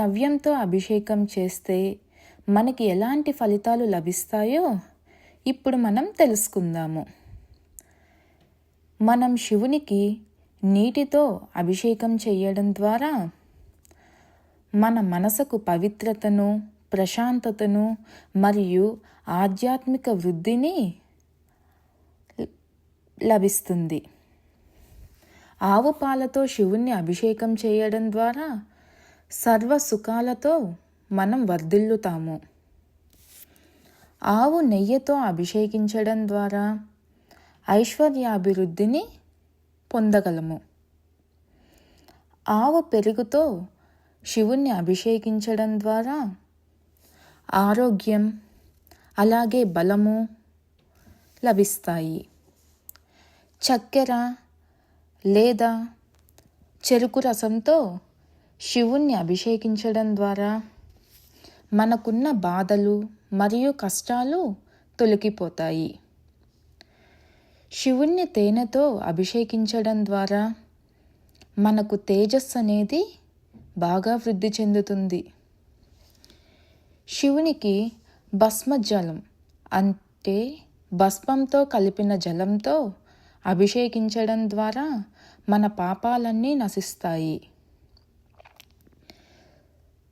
ద్రవ్యంతో అభిషేకం చేస్తే మనకి ఎలాంటి ఫలితాలు లభిస్తాయో ఇప్పుడు మనం తెలుసుకుందాము. మనం శివునికి నీటితో అభిషేకం చేయడం ద్వారా మన మనసుకు పవిత్రతను, ప్రశాంతతను మరియు ఆధ్యాత్మిక వృద్ధిని లభిస్తుంది. ఆవు పాలతో శివుణ్ణి అభిషేకం చేయడం ద్వారా సర్వ సుఖాలతో మనం వర్ధిల్లుతాము. ఆవు నెయ్యితో అభిషేకించడం ద్వారా ఐశ్వర్యాభివృద్ధిని పొందగలము. ఆవు పెరుగుతో శివుణ్ణి అభిషేకించడం ద్వారా ఆరోగ్యం అలాగే బలము లభిస్తాయి. చక్కెర లేదా చెరుకు రసంతో శివుణ్ణి అభిషేకించడం ద్వారా మనకున్న బాధలు మరియు కష్టాలు తొలగిపోతాయి. శివుణ్ణి తేనెతో అభిషేకించడం ద్వారా మనకు తేజస్సు అనేది బాగా వృద్ధి చెందుతుంది. శివునికి భస్మజలం అంటే భస్మంతో కలిపిన జలంతో అభిషేకించడం ద్వారా మన పాపాలన్నీ నశిస్తాయి.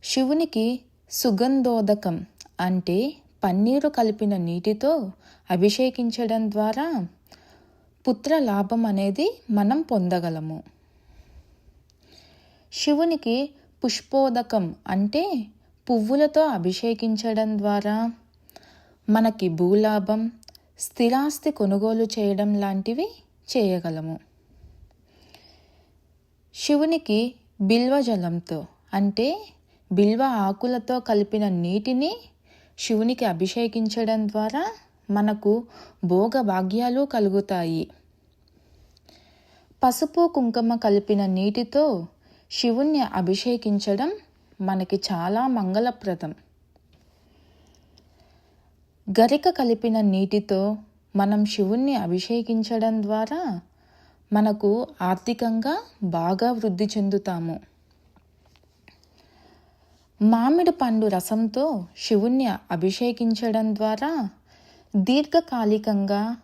శివునికి సుగంధోదకం అంటే పన్నీరు కలిపిన నీటితో అభిషేకించడం ద్వారా పుత్ర లాభం అనేది మనం పొందగలము. శివునికి పుష్పోదకం అంటే పువ్వులతో అభిషేకించడం ద్వారా మనకి భూలాభం, స్థిరాస్తి కొనుగోలు చేయడం లాంటివి చేయగలము. శివునికి బిల్వజలంతో అంటే బిల్వ ఆకులతో కలిపిన నీటిని శివునికి అభిషేకించడం ద్వారా మనకు భోగభాగ్యాలు కలుగుతాయి. పసుపు కుంకుమ కలిపిన నీటితో శివుణ్ణి అభిషేకించడం మనకి చాలా మంగళప్రదం. గరిక కలిపిన నీటితో మనం శివుణ్ణి అభిషేకించడం ద్వారా మనకు ఆర్థికంగా బాగా వృద్ధి చెందుతాము. మామిడి పండు రసంతో శివుణ్ణి అభిషేకించడం ద్వారా దీర్ఘకాలికంగా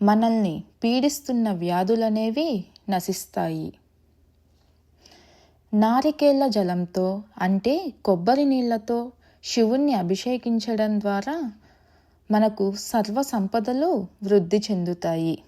మనల్ని పీడిస్తున్న వ్యాధులనేవి నశిస్తాయి. నారికేళ్ల జలంతో అంటే కొబ్బరి నీళ్లతో శివుణ్ణి అభిషేకించడం ద్వారా మనకు సర్వ సంపదలు వృద్ధి చెందుతాయి.